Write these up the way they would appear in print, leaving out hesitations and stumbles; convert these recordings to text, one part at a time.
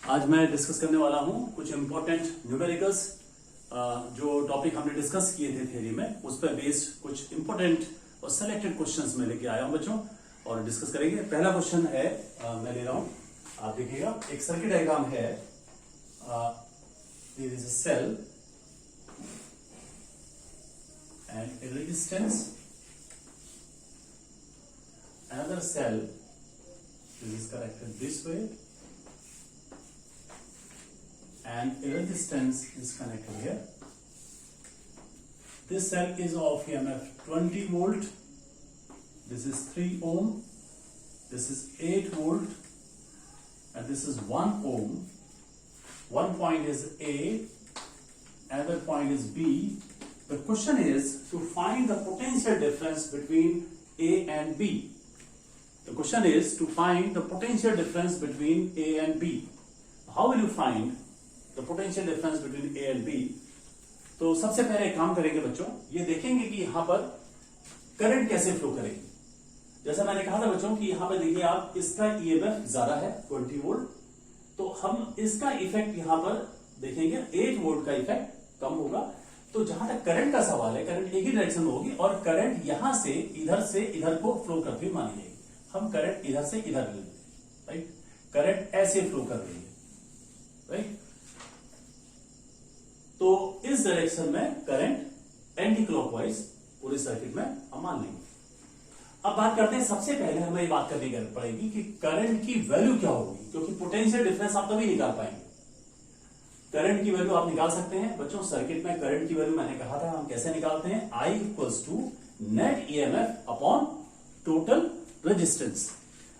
आज मैं डिस्कस करने वाला हूं कुछ इंपॉर्टेंट न्यूमेरिकल्स जो टॉपिक हमने डिस्कस किए थे थ्योरी में, उस पर बेस्ड कुछ इंपॉर्टेंट और सेलेक्टेड क्वेश्चंस मैं लेके आया हूं बच्चों और डिस्कस करेंगे। पहला क्वेश्चन है मैं ले रहा हूं, आप देखिएगा। एक सर्किट डायग्राम है, there is a cell and a resistance, another cell, this is connected this way and a resistance is connected here. This cell is of EMF 20 volt, this is 3 ohm, this is 8 volt and this is 1 ohm. One point is A, another point is B. The question is to find the potential difference between A and B. The question is to find the potential difference between A and B. How will you find the potential difference between A and B? तो सबसे पहले एक काम करेंगे बच्चों, ये देखेंगे कि यहां पर करंट कैसे फ्लो करेगी। जैसा मैंने कहा था बच्चों कि यहां पर देखिए आप, इसका ईएमएफ ज्यादा है 20 वोल्ट, तो हम इसका इफेक्ट यहां पर देखेंगे 8 वोल्ट का इफेक्ट कम होगा। तो जहां तक करंट का सवाल है, करंट एक ही डायरेक्शन में होगी और करंट यहां से इधर को फ्लो करती हुई मानी जाएगी। हम करंट इधर से इधर ले लेते हैं, राइट। करंट ऐसे फ्लो कर रही है, राइट। तो इस डायरेक्शन में करंट एंटी क्लॉकवाइज पूरे सर्किट में हम मान लेंगे। अब बात करते हैं, सबसे पहले हमें ये बात करनी पड़ेगी कि करंट की वैल्यू क्या होगी, क्योंकि पोटेंशियल डिफरेंस आप तभी निकाल पाएंगे। करंट की वैल्यू आप निकाल सकते हैं बच्चों। सर्किट में करंट की वैल्यू मैंने कहा था हम कैसे निकालते हैं, I equals to net EMF upon total resistance.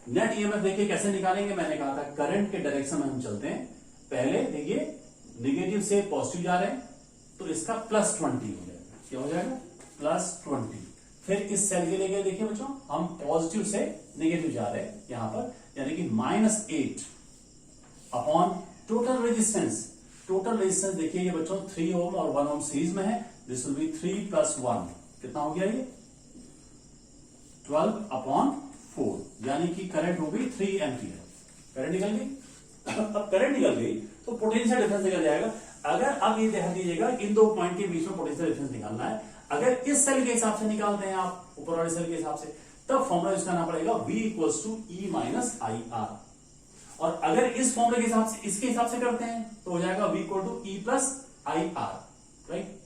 Net EMF देखिए कैसे निकालेंगे, मैंने कहा था करंट के डायरेक्शन में हम चलते हैं। पहले देखिए नेगेटिव से पॉजिटिव जा रहे हैं तो इसका +20 हो जाएगा। क्या हो जाएगा? +20। फिर इस सेल के लिए गए, देखिए बच्चों हम पॉजिटिव से नेगेटिव जा रहे हैं यहां पर, यानी कि -8 upon total resistance. Total resistance देखिए ये बच्चों 3 ओम और 1 ओम सीरीज में है। दिस विल बी 3 + 1, कितना हो गया ये? 12 अपॉन 4, यानी कि करंट हो गई 3 एम्पियर। करंट निकल गई। अब करंट निकल गई तो पोटेंशियल डिफरेंस निकल जाएगा। अगर आप ये ध्यान दीजिएगा, इन दो पॉइंट के बीच में पोटेंशियल डिफरेंस निकालना है। अगर इस सेल के हिसाब से निकालते हैं आप, ऊपर वाले सेल के हिसाब से, तब फॉर्मूला यूज करना पड़ेगा V equals to E minus IR। और अगर इस फॉर्मूले के हिसाब से, इसके हिसाब से करते हैं तो हो जाएगा V equal to E plus IR, right.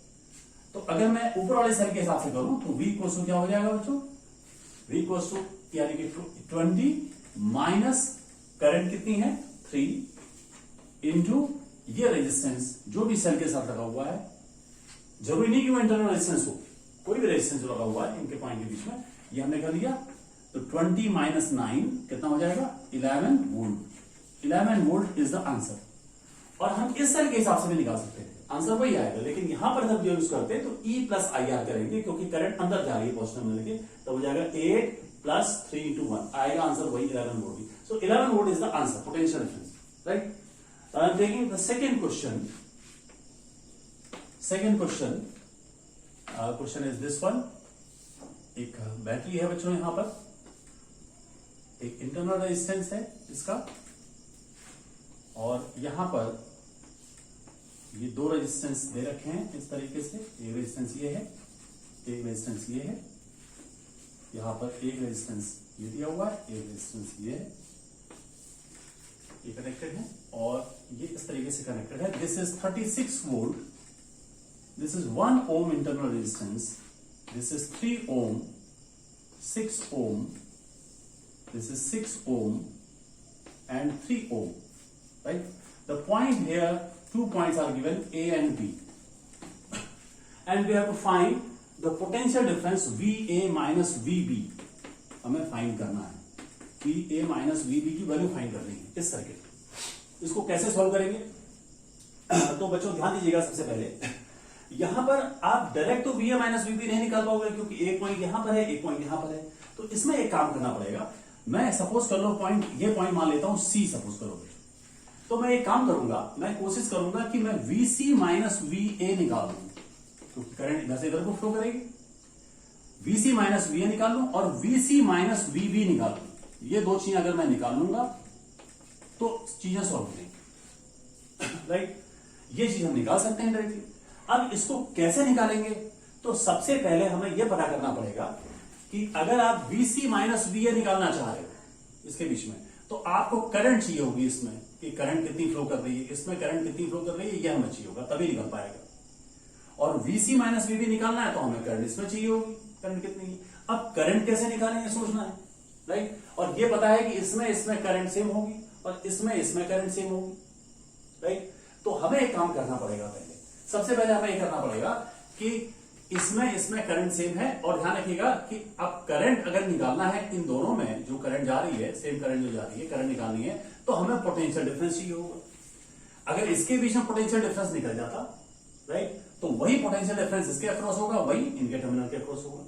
तो अगर मैं ऊपर वाले सेल के हिसाब से करूं तो V इक्वल्स टू क्या हो जाएगा बच्चों? V इक्वल्स टू यानी कि 20 माइनस करंट कितनी है 3 इंटू ये रेजिस्टेंस जो भी सेल के साथ लगा हुआ है। जरूरी नहीं कि वो इंटरनल रेजिस्टेंस हो, कोई भी रेजिस्टेंस लगा हुआ है इनके पॉइंट के बीच में, ये हमने कर लिया। तो 20 माइनस 9 कितना हो जाएगा? 11 volt. 11 volt is the answer. और हम इस सेल के हिसाब से भी निकाल सकते हैं, आंसर वही आएगा। लेकिन यहां पर जब यूज करते हैं तो E प्लस IR करेंगे, क्योंकि करंट अंदर जा रही है पॉजिटिव में लेके, तो हो जाएगा 8 + 3 × 1 आएगा आंसर वही 11 volt. So 11 volt is the answer, potential difference, right. Taking the second question, question is this one. एक बैटरी है बच्चों, यहां पर एक इंटरनल रेजिस्टेंस है इसका, और यहां पर ये दो रेजिस्टेंस दे रखे हैं इस तरीके से। एक रेजिस्टेंस ये है, एक रेजिस्टेंस ये है। यहां पर एक रेजिस्टेंस ये दिया हुआ है, एक रेजिस्टेंस ये है, ये कनेक्टेड है और ये इस तरीके से कनेक्टेड है। This is 36 volt, this is 1 ohm internal resistance, this is 3 ohm, 6 ohm, this is 6 ohm and 3 ohm, right? The point here, 2 points are given, A and B, and we have to find the potential difference VA minus VB। हमें find करना है VA minus VB की value find करनी है इस circuit. इसको कैसे solve करेंगे? तो बच्चों ध्यान दीजिएगा, सबसे पहले यहां पर आप डायरेक्ट तो VA minus VB नहीं निकाल पाओगे, क्योंकि एक पॉइंट यहां पर है, एक पॉइंट यहां पर है। तो इसमें एक काम करना पड़ेगा। मैं सपोज कर लो पॉइंट, ये पॉइंट मान लेता हूं C सपोज करोगे, तो मैं एक काम करूंगा, मैं कोशिश करूंगा कि मैं VC माइनस VA निकाल लूं, क्योंकि करंट इधर से इधर को फ्लो करेगी। VC माइनस VA निकाल लूं और VC माइनस VB निकाल लूं। ये दो चीजें अगर मैं निकाल लूंगा तो चीजें सॉल्व हो जाएंगी। राइट, ये चीज हम निकाल सकते हैं डायरेक्टली। अब इसको कैसे निकालेंगे, तो सबसे पहले हमें यह पता करना पड़ेगा कि अगर आप VC माइनस VA निकालना चाह रहे हो इसके बीच में, तो आपको करंट चाहिए होगी इसमें, कि करंट कितनी फ्लो कर रही है, इसमें करंट कितनी फ्लो कर रही है, यह हमें चाहिए होगा, तभी निकल पाएगा। और VC माइनस VB निकालना है तो हमें करंट इसमें चाहिए होगी, करंट कितनी है। अब करंट कैसे निकालेंगे सोचना है, राइट। और ये पता है कि इसमें करंट सेम होगी और इसमें करंट सेम होगी, राइट। तो हमें एक काम करना पड़ेगा, पहले सबसे पहले हमें यह करना पड़ेगा कि इसमें करंट सेम है, और ध्यान रखिएगा कि अब करंट अगर निकालना है इन दोनों में, जो करंट जा रही है, सेम करंट जो जा रही है, करंट निकालनी है, तो हमें पोटेंशियल डिफरेंस चाहिए होगा। अगर इसके बीच में पोटेंशियल डिफरेंस निकल जाता, राइट, तो वही पोटेंशियल डिफरेंस इसके अक्रॉस होगा, वही इनके टर्मिनल के अक्रॉस होगा।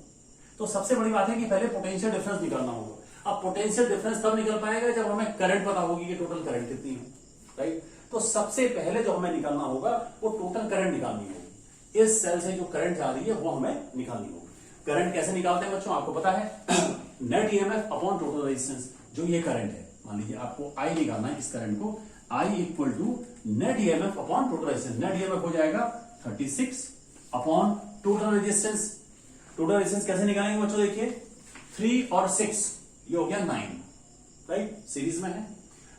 तो सबसे बड़ी बात है कि पहले पोटेंशियल डिफरेंस निकालना होगा। अब पोटेंशियल डिफरेंस तब निकल पाएगा जब हमें करंट पता होगी कि टोटल करंट कितनी है, राइट। तो सबसे पहले जो हमें निकालना होगा वो टोटल करंट निकालनी होगी। इस सेल से जो करंट जा रही है वो हमें निकालनी होगी। करंट कैसे निकालते हैं बच्चों, आपको पता है, net EMF upon total resistance. जो ये करंट है, मान लीजिए आपको आई निकालना है, इस करंट को I equal to net EMF upon total resistance. Net EMF हो जाएगा 36 upon total resistance. Total resistance कैसे निकालेंगे बच्चों, देखिए 3 और 6 ये हो गया 9, राइट, सीरीज में है।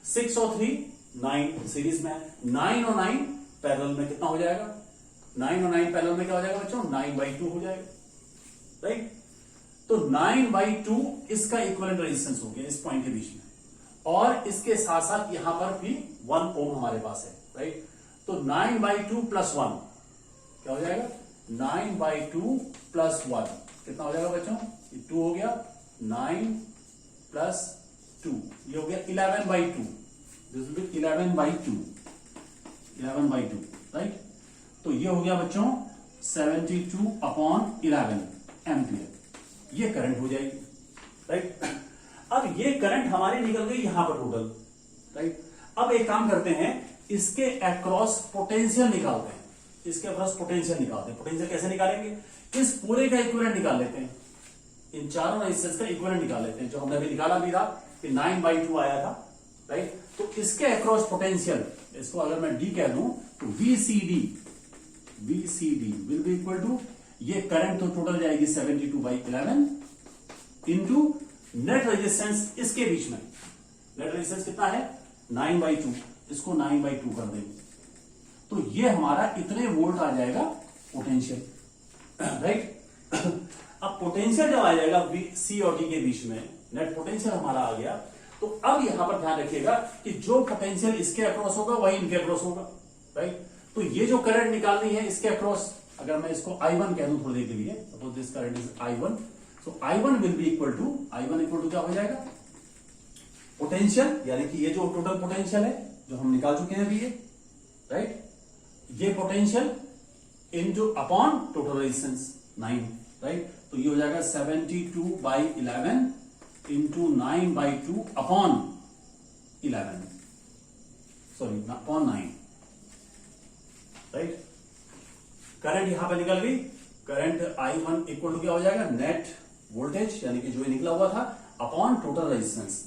6 और 3 9 सीरीज में है। 9 और 9 पैरेलल में कितना हो जाएगा, 9 और 9 पैरेलल में क्या हो जाएगा बच्चों, 9/2 हो जाएगा, राइट। तो 9/2 इसका इक्विवेलेंट रेजिस्टेंस हो गया इस पॉइंट के बीच में, और इसके साथ साथ यहां पर भी 1 ओम हमारे पास है, राइट। तो 9/2 प्लस 1 क्या हो जाएगा, 9/2 प्लस 1 कितना हो जाएगा बच्चों, 2 हो गया, 9 प्लस 2 ये हो गया 11/2, दिस विल बी 11/2, राइट। तो ये हो गया बच्चों 72 अपॉन 11 एम्पियर, ये करंट हो जाएगी, राइट। अब ये करंट हमारी निकल गई यहां पर टोटल, राइट। अब एक काम करते हैं, इसके अक्रॉस पोटेंशियल निकालते हैं, इसके अक्रॉस पोटेंशियल निकालते हैं। पोटेंशियल कैसे निकालेंगे, इस पूरे का इक्विवेलेंट निकाल लेते हैं, इन चारों रेजिस्टेंस का इक्विवेलेंट निकाल लेते हैं, जो हमने अभी निकाला भी था कि 9/2 आया था, राइट। तो इसके अक्रॉस पोटेंशियल, इसको अगर मैं डी कह दूं तो VCD will be equal to, ये करंट तो टोटल जाएगी 72/11 इंटू नेट रेजिस्टेंस इसके बीच में। नेट रेजिस्टेंस कितना है 9/2, इसको 9/2 कर देंगे तो ये हमारा इतने वोल्ट आ जाएगा पोटेंशियल, राइट। अब पोटेंशियल जब आ जाएगा C और D के बीच में, नेट पोटेंशियल हमारा आ गया, तो अब यहां पर ध्यान रखिएगा कि जो पोटेंशियल इसके अक्रॉस होगा वही इनके अक्रॉस होगा, राइट। तो ये जो करंट निकालनी है इसके अक्रॉस, अगर मैं इसको I1 कह दूं थोड़ी देर के लिए, suppose this current is I1, so I1 will be equal to क्या हो जाएगा, पोटेंशियल, यानी कि ये जो टोटल पोटेंशियल है जो हम निकाल चुके हैं अभी ये, राइट, ये potential into upon total resistance 9, right. तो ये हो जाएगा 72/11 into 9/2 upon 11, sorry upon 9, right. Current यहां पे निकल गई, करंट I1 इक्वल टू क्या हो जाएगा, नेट वोल्टेज यानी कि जो ये निकला हुआ था अपॉन टोटल रेजिस्टेंस।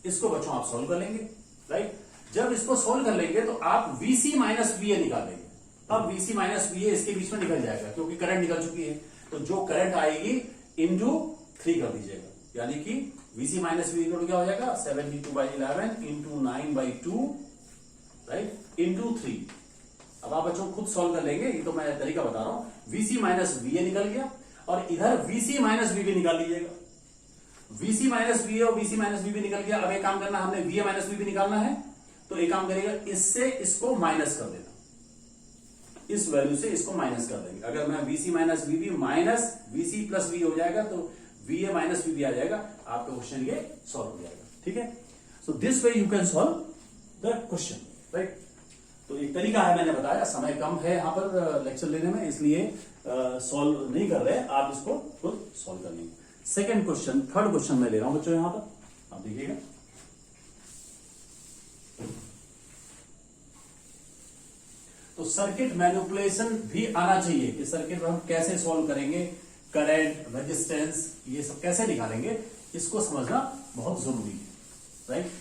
इसको बच्चों आप सॉल्व कर लेंगे, राइट। जब इसको सॉल्व कर लेंगे तो आप VC माइनस VA निकालेंगे। अब VC माइनस VA इसके बीच में निकल जाएगा क्योंकि करंट निकल चुकी है, तो जो करंट आएगी इंटू 3 कर दीजिएगा, यानी कि VC माइनस VA इक्वल क्या हो जाएगा 72/11 इंटू 9/2, राइट, इंटू 3। अब आप बच्चों खुद सॉल्व कर लेंगे, ये तो मैं तरीका बता रहा हूं। VC माइनस VA निकल गया और इधर VC माइनस VB निकाल लीजिएगा। VC माइनस VA और VC माइनस VB निकल गया। अब एक काम करना, हमने VA माइनस VB निकालना है, तो एक काम करेगा, इससे इसको माइनस कर देना, इस वैल्यू से इसको माइनस कर देंगे। अगर मैं VC minus VB minus VC plus V हो जाएगा तो VA माइनस VB आ जाएगा, आपका क्वेश्चन ये सॉल्व हो जाएगा, ठीक है। सो this way you can solve the question, right. तो एक तरीका है, मैंने बताया, समय कम है यहां पर लेक्चर लेने में, इसलिए सॉल्व नहीं कर रहे, आप इसको खुद सॉल्व कर लेंगे। सेकेंड क्वेश्चन, थर्ड क्वेश्चन मैं ले रहा हूं बच्चों, यहां पर आप देखिएगा। तो सर्किट मैनिपुलेशन भी आना चाहिए कि सर्किट में हम कैसे सॉल्व करेंगे, करंट, रेजिस्टेंस, ये सब कैसे निकालेंगे, इसको समझना बहुत जरूरी है, राइट।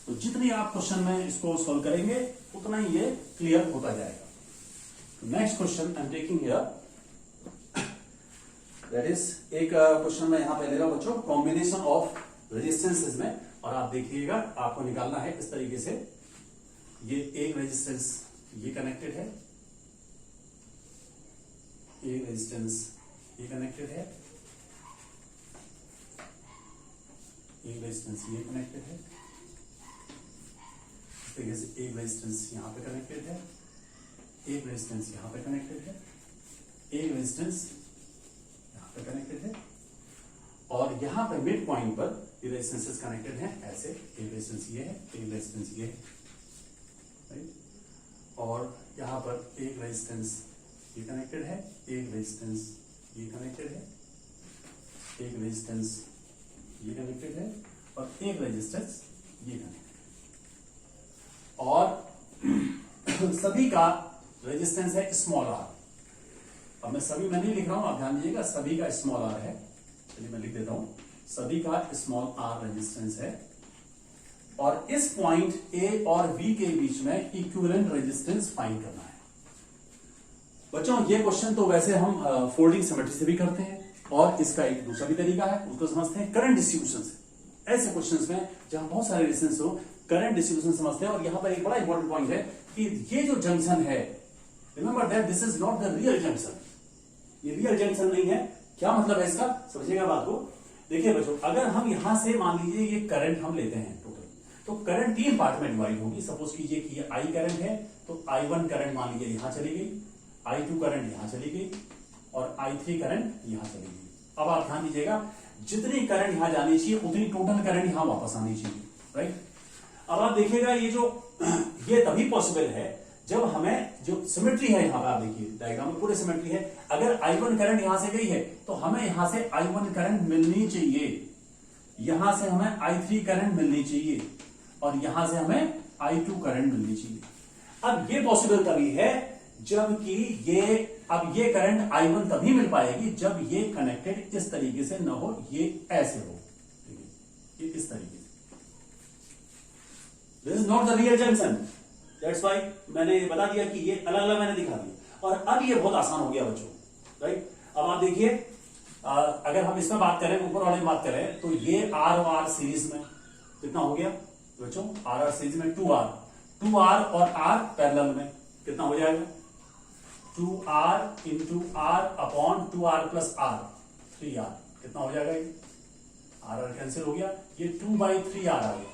तो जितनी आप क्वेश्चन में इसको सॉल्व करेंगे उतना ही ये क्लियर होता जाएगा। Next question I am taking here, that is एक क्वेश्चन मैं यहां पे ले रहा हूं बच्चों, कॉम्बिनेशन ऑफ रेजिस्टेंसेस में, और आप देखिएगा आपको निकालना है इस तरीके से। ये एक रेजिस्टेंस ये कनेक्टेड है, एक रेजिस्टेंस ये कनेक्टेड है, एक रेजिस्टेंस ये कनेक्टेड है, इस तरीके से एक रेजिस्टेंस यहां पे कनेक्टेड है, एक रेजिस्टेंस यहां पे कनेक्टेड है, एक रेजिस्टेंस यहां पे कनेक्टेड है, और यहां पे मिड पॉइंट पर ये रेजिस्टेंसेस कनेक्टेड हैं ऐसे। एक रेजिस्टेंस ये है, एक रेजिस्टेंस ये है, राइट, और यहां पर एक रेजिस्टेंस ये कनेक्टेड है, एक रेजिस्टेंस ये कनेक्टेड है, एक रेजिस्टेंस ये कनेक्टेड है, और एक रेजिस्टेंस ये कनेक्टेड है, और सभी का रेजिस्टेंस है स्मॉल आर। अब मैं सभी में नहीं लिख रहा हूं, आप ध्यान दीजिएगा, सभी का स्मॉल आर है। चलिए मैं लिख देता हूं, सभी का स्मॉल आर रेजिस्टेंस है, और इस पॉइंट ए और बी के बीच में इक्विवेलेंट रेजिस्टेंस फाइंड करना है। बच्चों ये क्वेश्चन तो वैसे हम फोल्डिंग सिमेट्री से भी करते हैं, और इसका एक दूसरा भी तरीका है, उसको समझते हैं करंट डिस्ट्रीब्यूशन से। ऐसे क्वेश्चंस में जहां बहुत सारे रेजिस्टेंस हो, करंट डिस्ट्रीब्यूशन समझते हैं। और यहां पर एक बड़ा इंपॉर्टेंट पॉइंट है कि ये जो जंक्शन है, remember that this is not the real junction, ये रियल जंक्शन नहीं है। क्या मतलब है इसका, समझिएगा बात को। देखिए बच्चों, अगर हम यहां से मान लीजिए ये करंट हम लेते हैं टोटल, तो करंट 3 पार्ट में डिवाइड होगी। सपोज कीजिए कि ये आई करंट है, तो I1 करंट मान लीजिए यहां चली गई, I2 करंट यहां चली गई, और I3 करंट यहां चली गई। अब आप ध्यान दीजिएगा, जितनी करंट यहां जानी चाहिए उतनी टोटल करंट यहां वापस आनी चाहिए, राइट। अब आप देखिएगा ये तभी पॉसिबल है जब हमें जो सिमेट्री है, यहां पर आप देखिए डायग्राम में पूरे सिमेट्री है। अगर I1 करंट यहां से गई है तो हमें यहां से I1 करंट मिलनी चाहिए, यहां से हमें I3 करंट मिलनी चाहिए, और यहां से हमें I2 करंट मिलनी चाहिए। अब ये पॉसिबल तभी है जबकि ये करंट I1 तभी मिल पाएगी जब ये कनेक्टेड इस तरीके से न हो, ये ऐसे हो, ये इस तरीके से। This is not the real junction, that's why मैंने बता दिया कि ये अलग अलग मैंने दिखा दिया। और अब ये बहुत आसान हो गया बच्चों, राइट। अब आप देखिए, अगर हम इसमें बात करें, ऊपर वाले में बात करें, तो ये आर और आर सीरीज में कितना हो गया बच्चों, आर सीरीज में 2R और R पैरेलल में कितना हो जाएगा, 2R into R upon 2R plus R, 3R कितना हो जाएगा, ये R कैंसिल हो गया, ये 2/3R आ गया,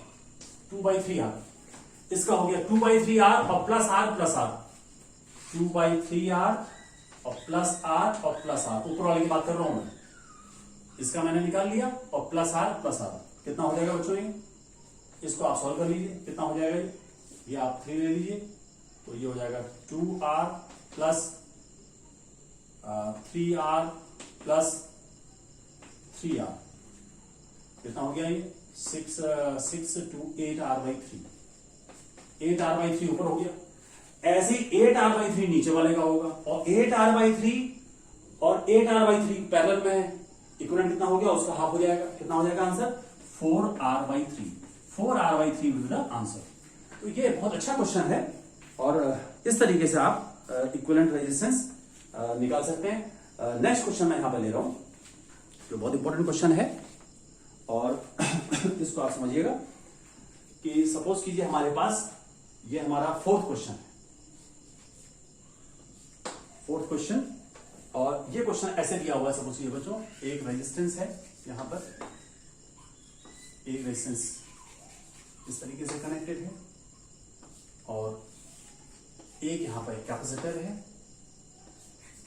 2/3R। इसका हो गया 2/3R और plus R plus R, 2/3R और प्लस R और प्लस R। ऊपर वाले की बात कर रहा हूं मैं, इसका मैंने निकाल लिया, और प्लस R प्लस R कितना हो जाएगा बच्चों, ये इसको आप सॉल्व कर लीजिए, कितना हो जाएगा ये आप 3 ले लीजिए, तो ये हो जाएगा 2R plus 3R plus 3R, कितना हो गया ये 6 to 8R/3, 8R/3 ऊपर हो गया। ऐसे 8R/3 नीचे वाले का होगा, और 8R/3 और 8R/3 पैरेलल में है, इक्विवेलेंट कितना हो गया, उसका हाफ हो जाएगा। कितना हो जाएगा answer, 4R/3, 4R/3 will be the answer. तो ये बहुत अच्छा क्वेश्चन है, और इस तरीके से आप इक्विवेलेंट रेजिस्टेंस निकाल सकते हैं। नेक्स्ट क्वेश्चन मैं यहां पर ले रहा हूं, जो बहुत इंपॉर्टेंट क्वेश्चन है, और इसको आप समझिएगा कि सपोज कीजिए हमारे पास ये हमारा 4th क्वेश्चन है, 4th क्वेश्चन, और ये क्वेश्चन ऐसे दिया हुआ है। सपोज कीजिए बच्चों, एक रेजिस्टेंस है यहां पर, एक रेजिस्टेंस इस तरीके से कनेक्टेड है, और एक यहां पर कैपेसिटर है,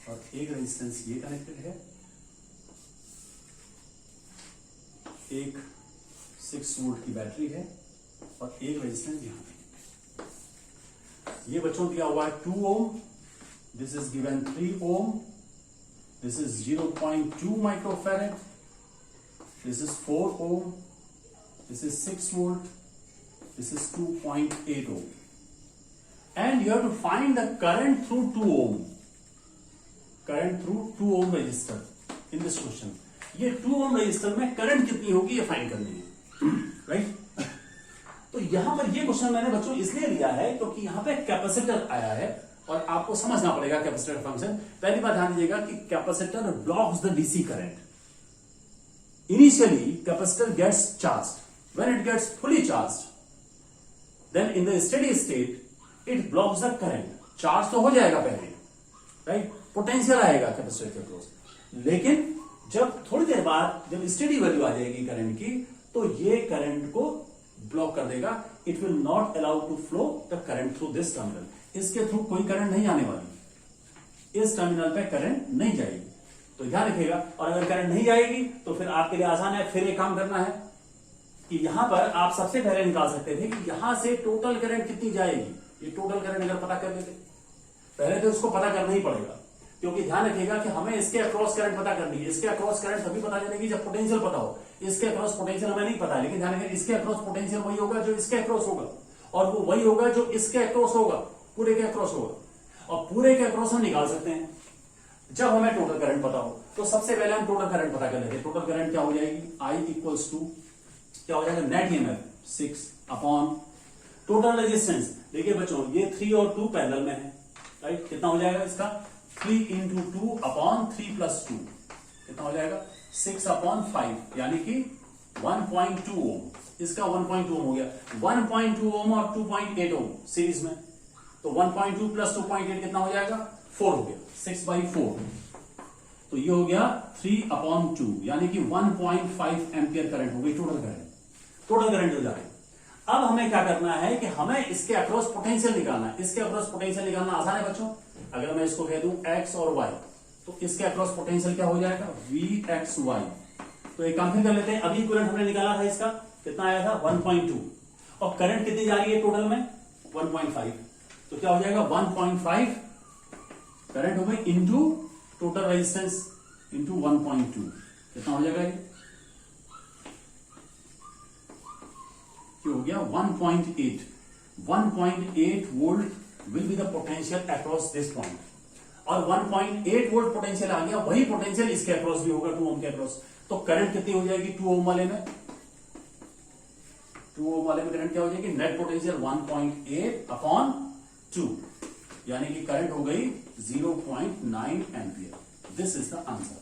और एक रेजिस्टेंस ये कनेक्टेड है, एक 6 वोल्ट की बैटरी है, और एक रेजिस्टेंस यहां पे। ये बच्चों दिया हुआ है 2 ohm, this is given 3 ohm, this is 0.2 microfarad, this is 4 ohm, this is 6 volt, this is 2.8 ohm, and you have to find the current through 2 ohm, current through 2 ohm resistor in this question। ये 2 ohm resistor में current कितनी होगी ये find करनी है, right. तो यहां पर ये क्वेश्चन मैंने बच्चों इसलिए लिया है क्योंकि यहां पे कैपेसिटर आया है और आपको समझना पड़ेगा कैपेसिटर का फंक्शन। पहली बात ध्यान दीजिएगा कि capacitor blocks the DC current. Initially capacitor gets charged, when it gets fully charged then in the steady state it blocks the current. Charge तो हो जाएगा पहले, राइट, पोटेंशियल आएगा कैपेसिटर के अक्रॉस, लेकिन जब थोड़ी देर बाद जब स्टेडी वैल्यू आ जाएगी करंट की तो ये करंट को ब्लॉक कर देगा। It will not allow to flow the current through this terminal. इसके थ्रू कोई करंट नहीं आने वाली, इस टर्मिनल पे करंट नहीं जाएगी, तो ध्यान रखिएगा। और अगर करंट नहीं जाएगी तो फिर आपके लिए आसान है, फिर एक काम करना है कि यहां पर आप सबसे पहले निकाल सकते थे कि यहां से टोटल करंट कितनी जाएगी। ये टोटल करंट अगर पता कर लेते, पहले तो उसको पता करना ही पड़ेगा, क्योंकि ध्यान रखिएगा कि हमें इसके अक्रॉस करंट पता करनी है। इसके अक्रॉस करंट तभी पता चलेगी जब पोटेंशियल पता हो। इसके अक्रॉस पोटेंशियल हमें नहीं पता है, लेकिन ध्यान रखिए इसके अक्रॉस पोटेंशियल वही होगा जो इसके अक्रॉस होगा, और वो वही होगा जो इसके अक्रॉस होगा, पूरे के अक्रॉस होगा। और पूरे के अक्रॉस हम निकाल सकते हैं जब हमें टोटल करंट पता हो। तो सबसे पहले हम टोटल करंट पता कर लेते हैं। टोटल करंट क्या हो जाएगी, I इक्वल्स टू क्या हो जाएगा, net EMF 6 upon total resistance. देखिए बच्चों ये 3 और 2 पैरेलल में है, राइट। कितना हो जाएगा इसका, 3 इंटू 2 अपॉन 3 प्लस 2 कितना हो जाएगा, 6 अपॉन 5 यानी कि 1.2 ओम। इसका 1.2 ओम हो गया। 1.2 ओम और 2.8 ओम सीरीज में, तो 1.2 प्लस 2.8 कितना हो जाएगा, 4 हो गया, 6/4। तो ये हो गया 3 अपॉन 2 यानी कि 1.5 एम्पियर करंट हो गई टोटल करंट। टोटल करंट हो जाए। अब हमें क्या करना है कि हमें इसके अक्रॉस पोटेंशियल निकालना है। इसके अक्रॉस पोटेंशियल निकालना आसान है बच्चों। अगर मैं इसको कह दूं x और y, तो इसके अक्रॉस पोटेंशियल क्या हो जाएगा, Vxy। तो एक काम फिर कर लेते हैं। अभी करंट हमने निकाला था, इसका कितना आया था, 1.2, और करंट कितनी जा रही है टोटल में, 1.5। तो क्या हो जाएगा, 1.5 करंट हो गई इंटू टोटल रेजिस्टेंस इंटू 1.2 कितना हो जाएगा, ये हो गया 1.8। 1.8 volt will be the potential across this point. और 1.8 वोल्ट पोटेंशियल आ गया, वही पोटेंशियल इसके अक्रॉस भी होगा, 2 ओम के अक्रॉस। तो करंट कितनी हो जाएगी 2 ओम वाले में, 2 ओम वाले में करंट क्या हो जाएगी, नेट पोटेंशियल 1.8 अपॉन 2 यानी कि करंट हो गई 0.9 ampere. This is the answer.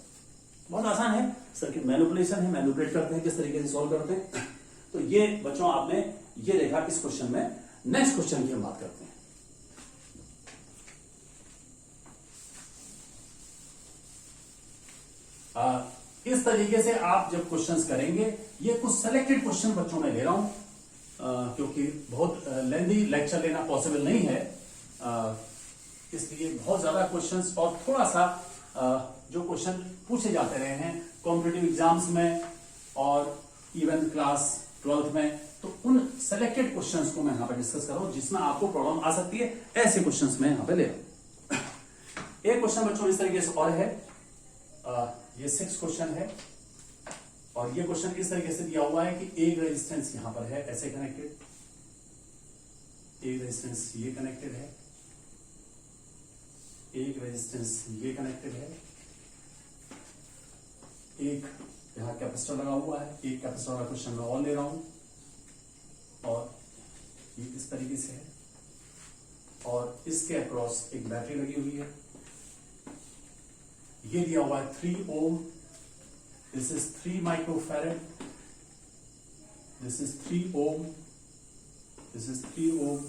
बहुत आसान है, सर्किट मैनिपुलेशन है, मैनिपुलेट करते हैं, किस तरीके से सॉल्व करते हैं। तो ये बच्चों आपने ये देखा किस क्वेश्चन में। नेक्स्ट क्वेश्चन की हम बात करते हैं। इस तरीके से आप जब क्वेश्चंस करेंगे, ये कुछ सेलेक्टेड क्वेश्चन बच्चों में ले रहा हूं क्योंकि बहुत लेंथी लेक्चर लेना पॉसिबल नहीं है, इसलिए बहुत ज्यादा क्वेश्चंस और थोड़ा सा जो क्वेश्चन पूछे जाते रहे हैं कॉम्पिटिटिव एग्जाम्स में और इवन क्लास 12th में, तो उन सेलेक्टेड क्वेश्चंस को मैं यहां पर डिस्कस कर रहा हूं जिसमें आपको प्रॉब्लम आ सकती है। ऐसे क्वेश्चंस मैं यहां पे ले रहा हूं। एक क्वेश्चन बच्चों इस तरीके से और है, ये 6 क्वेश्चन है, और ये क्वेश्चन इस तरीके से दिया हुआ है कि एक रेजिस्टेंस यहां पर है ऐसे कनेक्टेड, एक रेजिस्टेंस ये कनेक्टेड है, एक रेजिस्टेंस ये कनेक्टेड है, एक यहां कैपेसिटर लगा हुआ है, एक कैपेसिटर का क्वेश्चन मैं और ले रहा हूं, और ये इस तरीके से है, और इसके अक्रॉस एक बैटरी लगी हुई है। ये दिया हुआ है 3 ohm, this is 3 microfarad, this is 3 ohm, this is 3 ohm,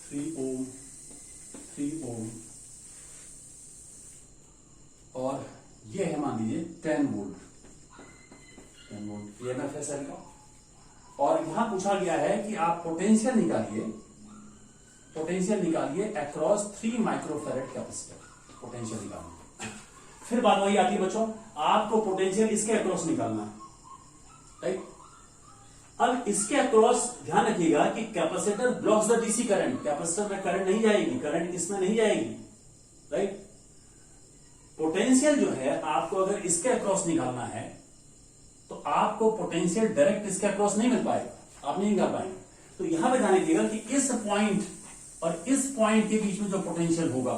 3 ohm, 3 ohm, और ये है मान लीजिए 10 वोल्ट, 10 वोल्ट ईएमएफ है सेल का। और यहां पूछा गया है कि आप पोटेंशियल निकालिए, पोटेंशियल निकालिए अक्रॉस 3 माइक्रोफैरेड कैपेसिटर, पोटेंशियल निकालिए। फिर बात वही आती है बच्चों, आपको पोटेंशियल इसके अक्रॉस निकालना है, राइट। अब इसके अक्रॉस ध्यान रखिएगा कि capacitor blocks the DC current, capacitor में करंट नहीं जाएगी, करंट इसमें नहीं जाएगी, राइट। पोटेंशियल जो है आपको अगर इसके अक्रॉस निकालना है तो आपको पोटेंशियल डायरेक्ट इसके अक्रॉस नहीं मिल पाएगा, आप नहीं निकाल पाएंगे। तो यहां पे ध्यान रखिएगा कि इस पॉइंट और इस पॉइंट के बीच में जो पोटेंशियल होगा,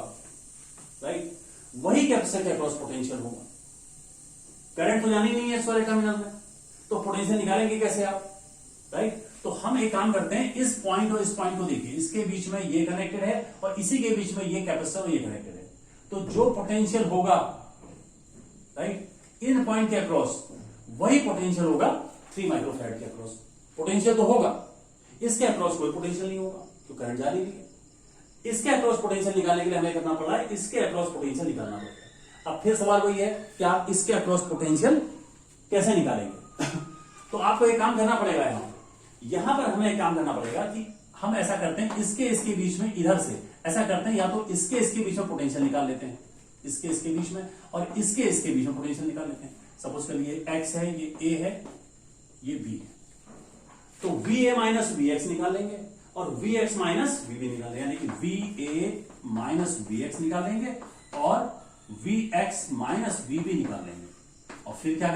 राइट, वही कैपेसिटर के अक्रॉस पोटेंशियल होगा। करंट तो जानी नहीं है इस वाले टर्मिनल में, तो पोटेंशियल निकालेंगे कैसे आप, राइट। तो हम एक काम करते हैं, इस पॉइंट और इस पॉइंट को देखिए, इसके बीच में ये कनेक्टेड है और इसी के बीच में ये कैपेसिटर और ये कनेक्टेड है। तो जो पोटेंशियल होगा राइट इन पॉइंट के अक्रॉस, वही पोटेंशियल होगा 3 माइक्रोफैराड के अक्रॉस। पोटेंशियल तो होगा, इसके अक्रॉस कोई पोटेंशियल नहीं होगा, तो करंट जा रही है। इसके अक्रॉस पोटेंशियल निकालने के लिए हमें करना पड़ा है, इसके अक्रॉस पोटेंशियल निकालना पड़ेगा। अब फिर सवाल वही है कि आप इसके अक्रॉस पोटेंशियल कैसे निकालेंगे? तो आपको एक काम करना पड़ेगा, यहां पर हमें एक काम करना पड़ेगा कि हम ऐसा करते हैं, इसके बीच में इधर से ऐसा करते हैं, या तो इसके बीच में पोटेंशियल निकाल लेते हैं, इसके बीच में, और इसके बीच में पोटेंशियल निकाल लेते हैं। सपोज कर ये x है, ये a है, ये b है, तो va माइनस vx निकाल लेंगे और vx माइनस vb निकालेंगे, यानी कि va माइनस vx निकालेंगे और vx माइनस vb निकाल लेंगे। और फिर क्या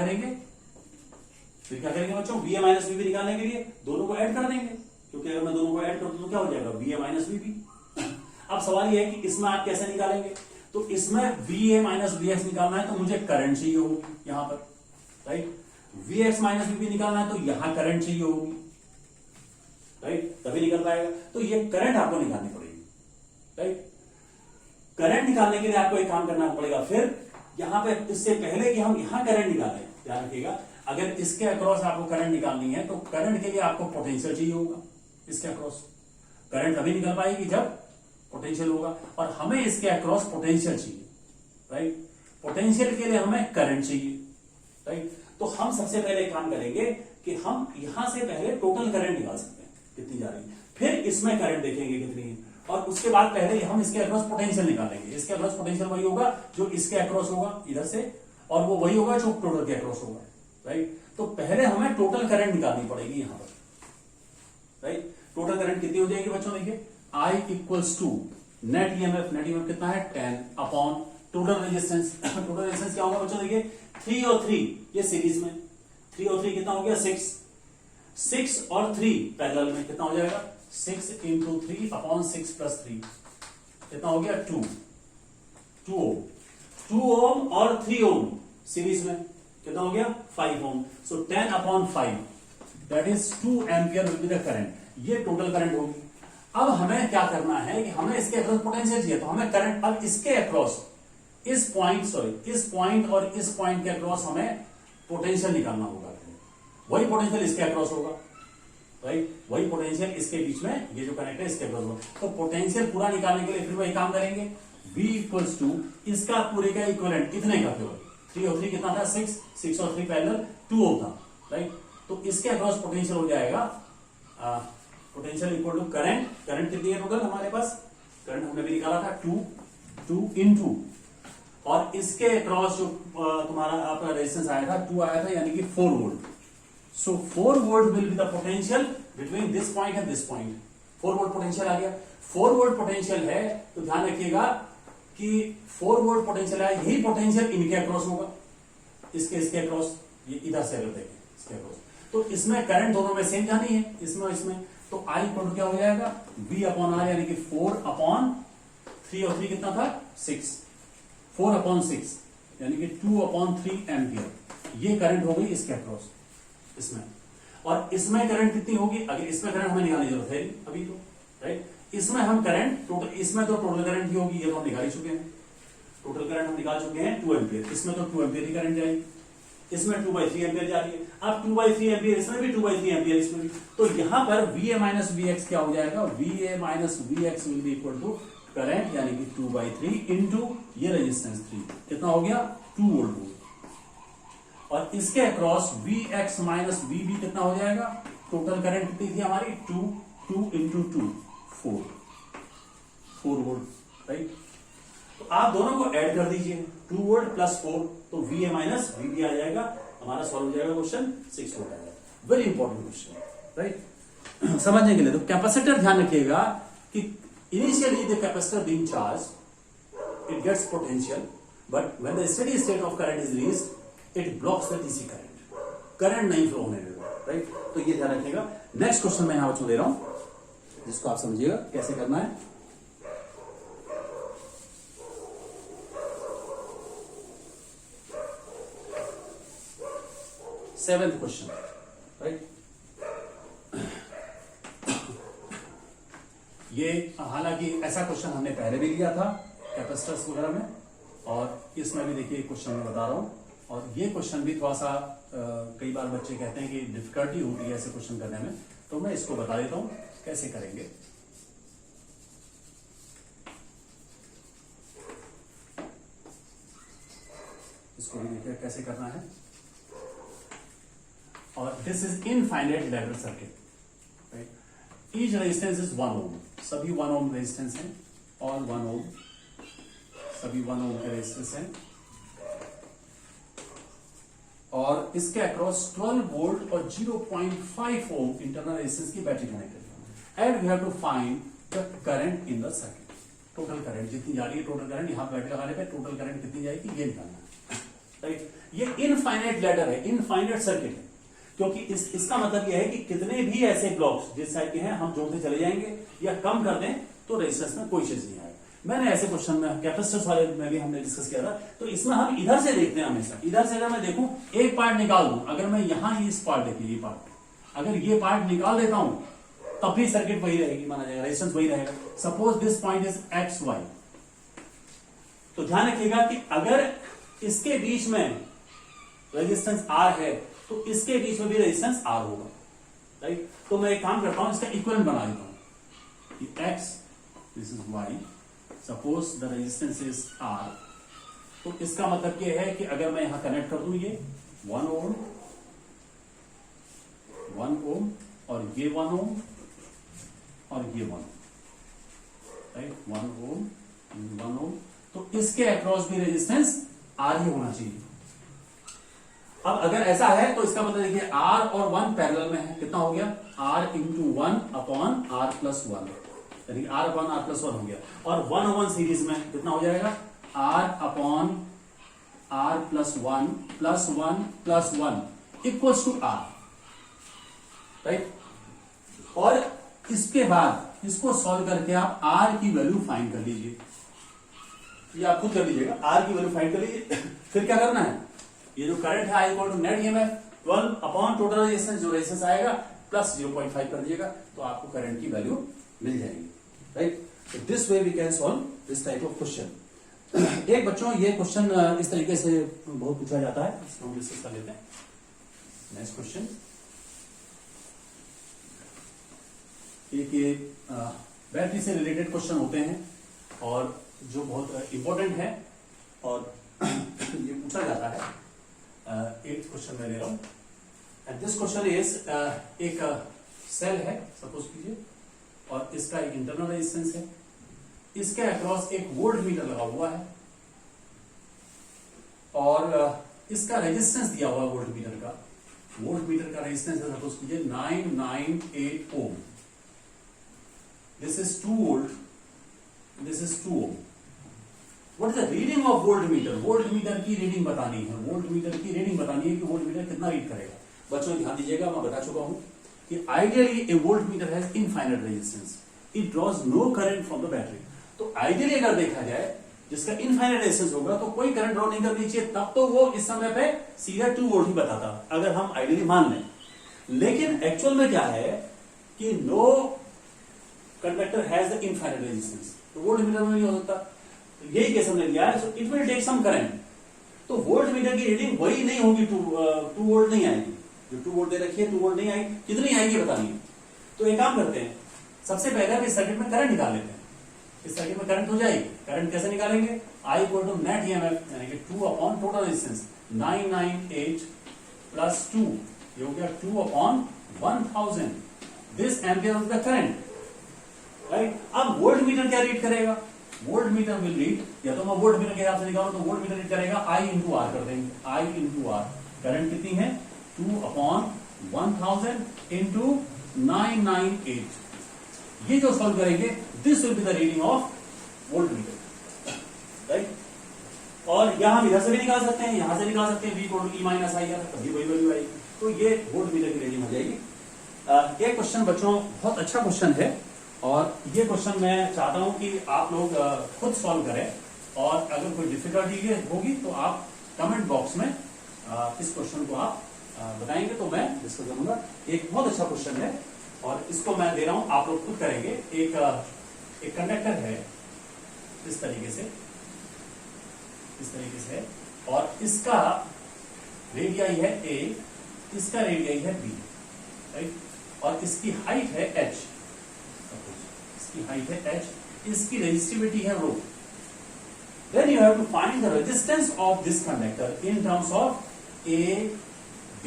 करेंगे बच्चों? va माइनस vb निकालने के लिए दोनों को ऐड कर देंगे, क्योंकि अगर मैं दोनों को ऐड कर दूं तो क्या हो जाएगा? va minus vb। अब सवाल यह है कि इसमें आप कैसे निकालेंगे? तो इसमें va माइनस vx निकालना है तो मुझे करंट चाहिए होगी यहां पर, राइट। vx माइनस vb निकालना है तो यहां करंट चाहिए होगी, राइट, तभी निकल पाएगा। तो ये करंट आपको निकालनी पड़ेगी, राइट। करंट निकालने के लिए आपको एक काम करना पड़ेगा। फिर यहां पे, इससे पहले कि हम यहां करंट निकालें, ध्यान रखिएगा, अगर इसके अक्रॉस आपको करंट निकालनी है तो करंट के लिए आपको पोटेंशियल चाहिए होगा। इसके अक्रॉस करंट तभी निकल पाएगी जब पोटेंशियल होगा, और हमें इसके अक्रॉस पोटेंशियल चाहिए, राइट। पोटेंशियल के लिए हमें करंट चाहिए, राइट। तो हम सबसे पहले काम करेंगे कि हम यहां से पहले टोटल करंट निकाल सकते हैं कितनी जा रही है, फिर इसमें करंट देखेंगे कितनी है, और उसके बाद पहले हम इसके अक्रॉस पोटेंशियल निकालेंगे। इसके अक्रॉस पोटेंशियल वही होगा जो इसके अक्रॉस होगा इधर से, और वो वही होगा जो टोटल के अक्रॉस होगा, राइट। तो पहले हमें टोटल करंट निकालनी पड़ेगी यहां पर, राइट। टोटल करंट कितनी हो जाएगी बच्चों? देखिए I equals to net EMF कितना है? 10 upon total resistance. Total resistance क्या होगा बच्चों? देखिए 3 और 3 ये सीरीज में, 3 और 3 कितना हो गया? 6 और 3 पैरेलल में कितना हो जाएगा? 6 इंटू 3 अपॉन 6 प्लस 3 कितना हो गया? 2 ओम। 2 ओम और 3 ओम सीरीज में कितना हो गया? 5 ओम। सो 10 upon 5 that is 2 ampere will be the current. ये टोटल करंट होगी। अब हमें क्या करना है कि हमें इसके अक्रॉस पोटेंशियल चाहिए, तो हमें करंट, अब इसके अक्रॉस इस पॉइंट और इस पॉइंट के अक्रॉस हमें पोटेंशियल निकालना होगा। वही पोटेंशियल इसके अक्रॉस होगा, राइट। वही पोटेंशियल इसके बीच में, ये जो कनेक्ट है इसके अक्रॉस होगा। तो पोटेंशियल पूरा निकालने के लिए फिर वही काम करेंगे, V इक्वल्स टू इसका पूरे का इक्विवेलेंट कितने का? केवल 3 और 3 कितना था? 6 और 3 पैरेलल 2 ओम था, राइट। तो इसके अक्रॉस पोटेंशियल हो जाएगा पोटेंशियल इक्वल टू करंट कितनी है टोटल हमारे पास? करंट हमने भी निकाला था 2 इंटू, और इसके अक्रॉस जो तुम्हारा आपका रेजिस्टेंस आया था 2 आया था, यानी कि 4 volt. So 4 volt will be the potential between this point and this point. 4 volt potential आ गया। 4 वोल्ट पोटेंशियल है तो ध्यान रखिएगा कि 4 वोल्ट पोटेंशियल है, यही पोटेंशियल इनके अक्रॉस होगा, इसके अक्रॉस, ये इधर से अगर देखें इसके अक्रॉस, तो इसमें करंट दोनों में सेम जानी है, इसमें तो I इक्वल क्या हो जाएगा? V अपॉन R, यानी कि 4 अपॉन 3 और 3 कितना था? 6। 4 अपॉन 6 यानी कि 2 अपॉन 3 एम्पियर। ये करंट हो गई इसके अक्रॉस इसमें। और इसमें करंट कितनी होगी? अगर इसमें करंट हमें निकालने की जरूरत है अभी तो, राइट। इसमें हम करंट टोटल, इसमें तो टोटल करंट ही होगी, ये तो हम निकाल चुके हैं, टोटल करंट हम निकाल चुके हैं 2 एम्पियर। इसमें तो 2 एम्पियर ही करंट जाएगी, इसमें 2/3 एम्पियर जा रही है। अब 2/3 एम्पियर इसमें भी, 2/3 एम्पियर इसमें भी, तो यहां पर VA माइनस VX क्या हो जाएगा? VA minus VX will be equal to current, यानी कि 2/3 इंटू ये रेजिस्टेंस 3 कितना हो गया? 2 वोल्ट। और इसके अक्रॉस VX माइनस VB कितना हो जाएगा? टोटल करंट कितनी थी हमारी? 2 इंटू 2 4 वोल्ट, राइट। तो आप दोनों को ऐड कर दीजिए, 2 वोल्ट प्लस 4, तो VA माइनस VB आ जाएगा, हमारा सॉल्व हो जाएगा क्वेश्चन 6 वोल्ट आएगा। Very important question, right. समझने के लिए तो कैपेसिटर, ध्यान रखिएगा कि initially the capacitor being charge it gets potential, but when the steady state of current is reached it blocks the DC current नहीं फ्लो होने देगा, राइट। तो ये ध्यान रखिएगा। नेक्स्ट क्वेश्चन मैं यहां बच्चों दे रहा हूं, जिसको आप समझिएगा कैसे करना है। Seventh question, right. ये हालांकि ऐसा क्वेश्चन हमने पहले भी लिया था कैपेसिटर्स वगैरह में, और इसमें भी देखिए क्वेश्चन मैं बता रहा हूं। और ये क्वेश्चन भी थोड़ा सा कई बार बच्चे कहते हैं कि डिफिकल्टी होती है ऐसे क्वेश्चन करने में, तो मैं इसको बता देता हूं कैसे करेंगे। इसको भी देखिए कैसे करना है। और this is infinite ladder circuit, right. Each resistance is 1 ओम, सभी 1 ओम रेजिस्टेंस हैं, ऑल 1 ओम, सभी 1 ओम के रेजिस्टेंस हैं। और इसके अक्रॉस 12 वोल्ट और 0.5 ओम इंटरनल रेजिस्टेंस की बैटरी कनेक्टेड है। And we have to find the current in the circuit. Total current जितनी जा रही है, टोटल करंट यहां बैटरी लगाने पे टोटल करंट कितनी जाएगी ये निकालना है, राइट। ये इनफाइनाइट लैडर है, इनफाइनाइट सर्किट है, क्योंकि इसका मतलब यह है कि कितने भी ऐसे ब्लॉक्स जिस साइड के हैं हम जोड़ते चले जाएंगे या कम कर दें तो रेजिस्टेंस में कोई चीज नहीं आएगा। मैंने ऐसे क्वेश्चन में कैपेसिटर्स वाले में भी हमने डिस्कस किया था, तो इसमें हम इधर से देखते हैं हमेशा। इधर से अगर मैं देखूं एक पार्ट निकाल दूं, अगर मैं यहां इस पार्ट देखिए, ये पार्ट अगर ये पार्ट निकाल देता हूं तब भी सर्किट वही रहेगी, माना जाएगा रेजिस्टेंस वही रहेगा। Suppose this point is X Y, तो ध्यान रखिएगा कि अगर इसके बीच में रेजिस्टेंस आर है तो इसके बीच में भी रेजिस्टेंस आर होगा, राइट। तो मैं एक काम करता हूं, इसका इक्विवेलेंट बना देता हूं कि X, this is Y, suppose the resistance is R. तो इसका मतलब यह है कि अगर मैं यहां कनेक्ट कर दूं ये 1 ओम, 1 ओम और ये 1 ओम और ये 1 ओम, राइट, 1 ओम 1 ओम, तो इसके अक्रॉस भी रेजिस्टेंस आर ही होना चाहिए। अब अगर ऐसा है तो इसका मतलब देखिए R और 1 पैरेलल में है, कितना हो गया R into 1 upon R plus 1, यानी R अपॉन R प्लस 1 हो गया। और 1 सीरीज में कितना हो जाएगा R upon R plus 1 plus 1 plus 1 equals to R, right. और इसके बाद इसको सॉल्व करके आप R की वैल्यू फाइंड कर लीजिए, ये आप खुद कर लीजिएगा, R की वैल्यू फाइंड कर लीजिए। फिर क्या करना है, ये जो करंट है I equal to net EMF 12 upon total resistance, जो रेजिस्टेंस आएगा प्लस 0.5 कर दीजिएगा, तो आपको करंट की वैल्यू मिल जाएगी, right. So this way we can solve this type of question. एक बच्चों ये क्वेश्चन इस तरीके से बहुत पूछा जाता है, इसको हम डिस्कस कर लेते हैं। नेक्स्ट क्वेश्चन, एक ये बैटरी से रिलेटेड क्वेश्चन होते हैं और जो बहुत इंपॉर्टेंट है और ये पूछा जाता है। 8th क्वेश्चन मैं ले रहा हूं, एंड दिस क्वेश्चन इज एक सेल है सपोज कीजिए, और इसका एक इंटरनल रेजिस्टेंस है, इसके अक्रॉस एक वोल्ट मीटर लगा हुआ है और इसका रेजिस्टेंस दिया हुआ है वोल्ट मीटर का। वोल्ट मीटर का रेजिस्टेंस है सपोज कीजिए 998 ohm, this is 2 volt, this is 2 ohm. What is the reading of voltmeter? Voltmeter की रीडिंग बतानी है, वोल्टमीटर की रीडिंग बतानी है कि वोल्टमीटर कितना रीड करेगा। बच्चों ध्यान दीजिएगा, मैं बता चुका हूं कि ideally a voltmeter has infinite resistance, it draws no current from the battery. तो आइडियली अगर देखा जाए जिसका इनफाइनाइट रेजिस्टेंस होगा तो कोई करंट ड्रॉ नहीं करनी चाहिए, तब तो वो इस समय पे सीधा 2 वोल्ट ही बताता, अगर हम आइडियली मान लें। लेकिन एक्चुअल में क्या है कि no conductor has the infinite resistance, तो वोल्टमीटर में नहीं हो सकता, यही केस हमने लिया है। So it will take some current, तो वोल्ट मीटर की रीडिंग वही नहीं होगी, 2 वोल्ट नहीं आएगी, जो 2 वोल्ट दे रखी है 2 वोल्ट नहीं आएगी, कितनी आएगी बतानी है। तो एक काम करते हैं, सबसे पहले हम इस सर्किट में करंट निकाल लेते हैं। इस सर्किट में करंट हो जाएगी, करंट कैसे निकालेंगे, I equal to net EMF यानी कि 2 अपॉन टोटल रेजिस्टेंस 998 प्लस 2, ये हो गया 2 upon 1000, this ampere of the current, right. अब वोल्ट मीटर क्या रीड करेगा, वोल्ट मीटर विल रीड, या तो मैं वोल्ट मीटर के हिसाब से निकालूं तो वोल्ट मीटर रीड करेगा I इंटू आर कर देंगे, I इंटू आर। करंट कितनी है 2 अपॉन 1000 इंटू 998, ये जो सॉल्व करेंगे this will be the reading of volt meter, right. और यहां हम इधर से भी निकाल सकते हैं, यहां से निकाल सकते हैं, V equal to E minus I R, तभी वही वैल्यू आएगी, तो ये वोल्ट मीटर की रीडिंग हो जाएगी। एक क्वेश्चन बच्चों बहुत अच्छा क्वेश्चन है, और ये क्वेश्चन मैं चाहता हूं कि आप लोग खुद सॉल्व करें, और अगर कोई डिफिकल्टी होगी तो आप कमेंट बॉक्स में इस क्वेश्चन को आप बताएंगे तो मैं डिस्कस करूंगा। एक बहुत अच्छा क्वेश्चन है और इसको मैं दे रहा हूं, आप लोग खुद करेंगे। एक एक कंडक्टर है इस तरीके से है, और इसका रेडियाई है a, इसका रेडियाई है b, राइट, और इसकी हाइट है h, इसकी हाइट है h, इसकी रेजिस्टिविटी है रो. Then you have to find the resistance of this conductor in terms of a, b,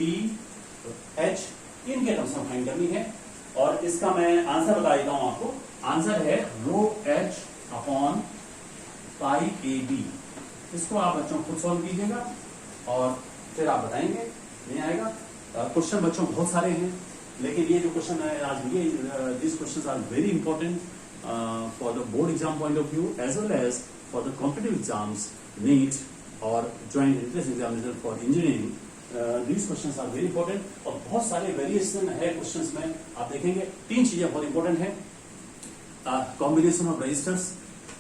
h, इनके टर्म्स में फाइंड करनी है. और इसका मैं आंसर बता देता हूं आपको. आंसर है rho h upon pi A B. इसको आप बच्चों खुद सॉल्व कीजिएगा और फिर आप बताएंगे. नहीं आएगा? क्वेश्चन बच्चों बहुत सारे हैं, लेकिन ये जो क्वेश्चन है आज, ये this questions are very important for the board exam point of view as well as for the competitive exams, NEET और joint entrance examination for engineering. these questions are very important. और बहुत सारे variation है questions में. आप देखेंगे 3 चीजें बहुत इंपॉर्टेंट है. Combination of resistors,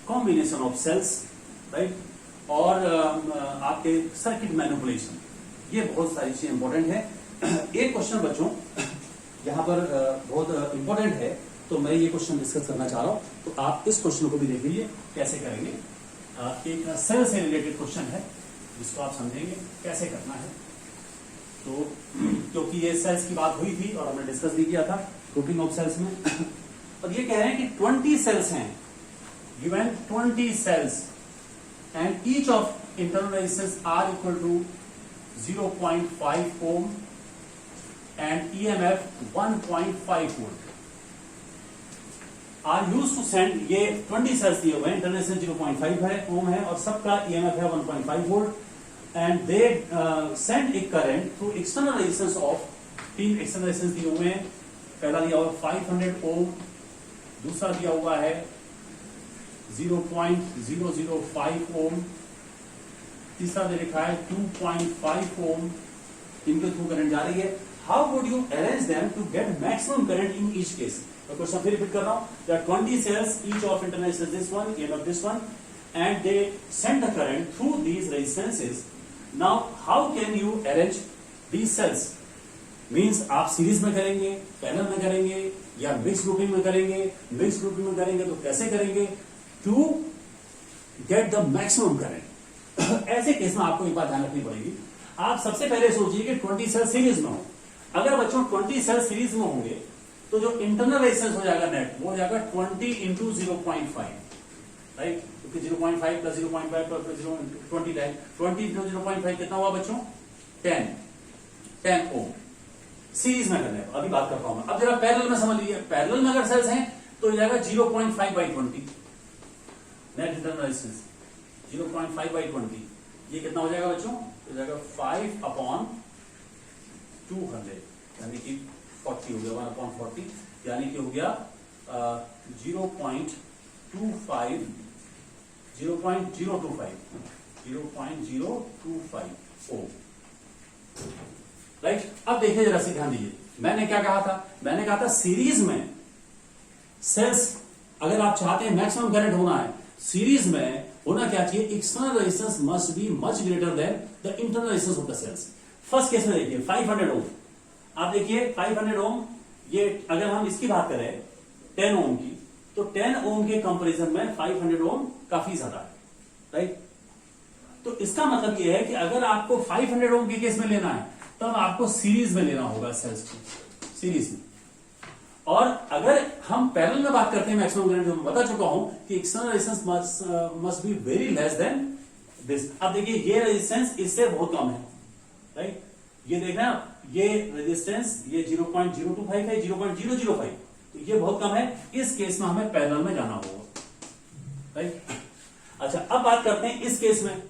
combination of cells, right, और आपके सर्किट मैनिपुलेशन, ये बहुत सारी चीजें इंपॉर्टेंट है. एक क्वेश्चन बच्चों यहाँ पर बहुत इंपॉर्टेंट है, तो मैं ये क्वेश्चन डिस्कस करना चाह रहा हूँ. तो आप इस क्वेश्चन को भी देख लीजिए कैसे करेंगे. एक सेल से रिलेटेड क्वेश्चन है जिसको आप समझेंगे कैसे करना है. तो क्योंकि ये सेल्स की बात हुई थी और हमने डिस्कस भी किया था ग्रुपिंग ऑफ सेल्स में. और ये कह रहे हैं कि 20 सेल्स हैं, given 20 cells, and each of internal resistance R equal to 0.5 ohm and EMF 1.5 volt are used to send. ये 20 सेल्स दिए हुए हैं, इंटरनल रेजिस्टेंस 0.5 है ओम है और सबका EMF है 1.5 volt, and they send a current through external resistance of 3 external resistance दिए हुए हैं. पहला दिया हुआ 500 ohm, दूसरा दिया हुआ है 0.005 ohm, तीसरा दे रखा है 2.5 ohm. इनके थ्रू करंट जा रही है. How would you arrange them to get maximum current in each case? तो क्वेश्चन फिर रिपीट कर रहा हूं. There are 20 cells, each of internal resistance this one, EMF this one, and they send the current through these resistances. Now how can you arrange these cells? Means आप series में करेंगे, parallel में करेंगे, या mix grouping में करेंगे. Mix grouping में करेंगे तो कैसे करेंगे to get the maximum current? ऐसे केस में आपको एक बात ध्यान रखनी पड़ेगी. आप सबसे पहले सोचिए कि 20 सेल सीरीज में हो. अगर बच्चों 20 सेल सीरीज में होंगे तो जो इंटरनल रेजिस्टेंस हो जाएगा नेट, वो हो जाएगा 20 into 0.5, राइट. क्योंकि 0.5 प्लस 0.5 प्लस 20 टाइम 20 into 0.5 कितना हुआ बच्चों? 10 ओम. सीरीज में करने अभी बात करता हूं मैं. अब जरा पैरेलल में समझ लीजिए. पैरेलल में अगर सेल्स हैं तो हो जाएगा 0.5/20 नेट इंटरनल रेजिस्टेंस. 0.5/20 ये कितना हो जाएगा बच्चों? हो जाएगा 5/200, यानी कि 40 हो गया, 1/40, यानी कि हो गया 0.25 ओम, राइट. अब देखिए जरा से ध्यान दीजिए. मैंने क्या कहा था? मैंने कहा था सीरीज में सेल्स अगर आप चाहते हैं मैक्सिमम करंट होना है, सीरीज में होना क्या चाहिए? External resistance must be much greater than the internal resistance of the cells. First case में देखिए 500 ओम. आप देखिए 500 ओम, ये अगर हम इसकी बात करें 10 ओम की, तो 10 ओम के कंपैरिजन में 500 ओम काफी ज्यादा है, राइट. तो इसका मतलब यह है कि अगर आपको 500 ओम के केस में लेना है तब आपको सीरीज में लेना होगा सेल्स को, सीरीज में. और अगर हम पैरेलल में बात करते हैं मैक्सिमम करंट, जो मैं बता चुका हूं कि external resistance must be very less than this. अब देखिए ये रेजिस्टेंस इससे बहुत कम है, राइट. ये देखना, ये रेजिस्टेंस ये 0.025 है, 0.005, तो ये बहुत कम है. इस केस में हमें पैरेलल में जाना होगा, राइट. अच्छा, अब बात करते हैं इस केस में.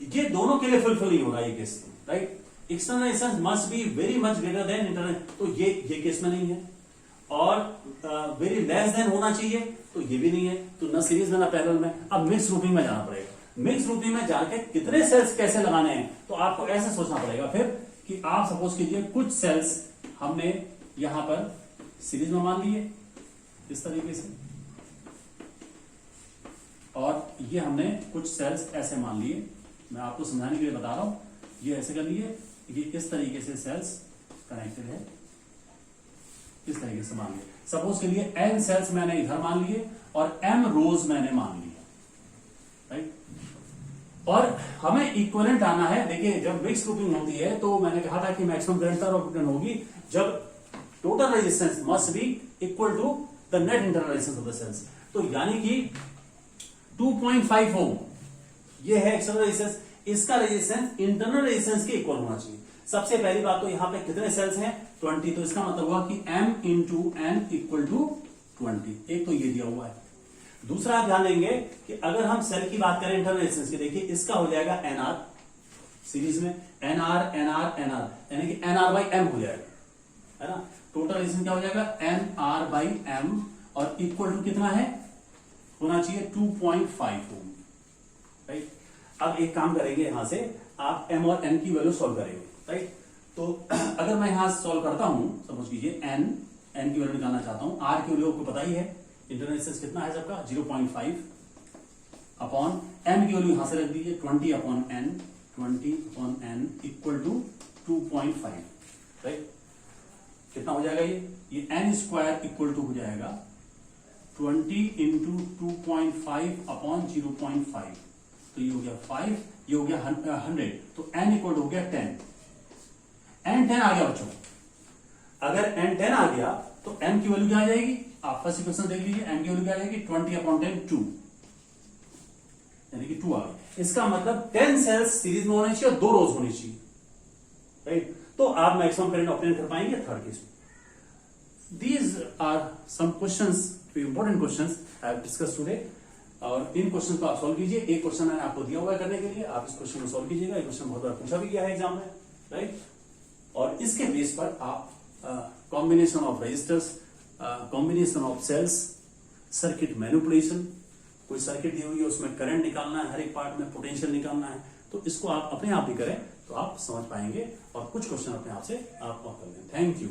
ये दोनों के लिए फुलफिल नहीं होगा ये case, right. External resistance must be very much greater then internal, तो ये केस में नहीं है. और वेरी लेस देन होना चाहिए, तो ये भी नहीं है. तो ना सीरीज में ना पैरेलल में. अब मिक्स ग्रुपिंग में जाना पड़ेगा. मिक्स ग्रुपिंग में जाके कितने सेल्स कैसे लगाने हैं, तो आपको ऐसे सोचना पड़ेगा फिर कि आप सपोज कीजिए कुछ सेल्स हमने यहां पर सीरीज में मान लिए इस तरीके से, और ये हमने कुछ सेल्स ऐसे मान लिए. मैं आपको समझाने के लिए बता रहा हूं. ये ऐसे कर लिए, ये इस तरीके से सेल्स कनेक्टेड है, इस तरीके से मान लिए. सपोज के लिए n सेल्स मैंने इधर मान लिए और m रोज मैंने मान लिया, राइट। और हमें इक्विवेलेंट आना है। देखिए जब मिक्स ग्रुपिंग होती है तो मैंने कहा था कि मैक्सिमम करंट तब होगी जब total resistance must be equal to the net internal resistance of the cells. तो यानी कि 2.5 ओम ये है एक्सटर्नल रेजिस्टेंस, इसका रेजिस्टेंस इंटरनल रेजिस्टेंस के इक्वल होना चाहिए। सबसे पहली बात तो यहां पे कितने सेल्स हैं 20, तो इसका मतलब हुआ कि m into n equal to 20। एक तो ये दिया हुआ है। दूसरा आप ध्यान देंगे कि अगर हम सेल की बात करें इंटरनल रेजिस्टेंस की, देखिए इसका हो जाएगा nr सीरीज में nr nr nr यानी कि nr बाई m हो जाएगा, है ना। टोटल रेजिस्टेंस क्या हो जाएगा nr बाई m और इक्वल टू कितना है होना चाहिए 2.5 ओम, राइट। अब एक काम करेंगे यहां से आप m और n की वैल्यू सॉल्व करेंगे, राइट। तो अगर मैं यहां सॉल्व करता हूं, सपोज कीजिए n की वैल्यू निकालना चाहता हूं, r की वैल्यू आपको पता ही है, इंटरनल रेजिस्टेंस कितना है सबका 0.5 अपॉन m की वैल्यू यहां से रख दीजिए 20 upon n equal to 2.5, right. कितना हो जाएगा ये n स्क्वायर इक्वल टू हो जाएगा 20 इंटू 2.5 अपॉन 0.5, तो ये हो गया 5, ये हो गया 100, तो n इक्वल हो गया 10। n 10 आ गया बच्चों, अगर n 10 आ गया तो m की वैल्यू क्या आ जाएगी, आप फर्स्ट इक्वेशन देख लीजिए, m की वैल्यू क्या आ जाएगी 20 अपॉन 10 2, यानी कि 2 आ गया। इसका मतलब 10 सेल्स सीरीज में होने चाहिए और 2 रोज होनी चाहिए, राइट। तो आप मैक्सिमम करंट ऑब्टेन कर पाएंगे थर्ड केस में। These are some questions, important questions I have discuss today, और इन क्वेश्चन को आप सॉल्व कीजिए। एक क्वेश्चन मैंने आपको दिया हुआ है करने के लिए, आप इस क्वेश्चन को सॉल्व कीजिएगा। ये क्वेश्चन बहुत बार पूछा भी गया है एग्जाम में, राइट। और इसके बेस पर आप combination of resistors, combination of cells, circuit manipulation, कोई सर्किट दी हुई है उसमें करंट निकालना है, हर एक पार्ट में पोटेंशियल निकालना है, तो इसको आप अपने आप भी करें तो आप समझ पाएंगे और कुछ क्वेश्चन अपने आप से आप कर लें। Thank you.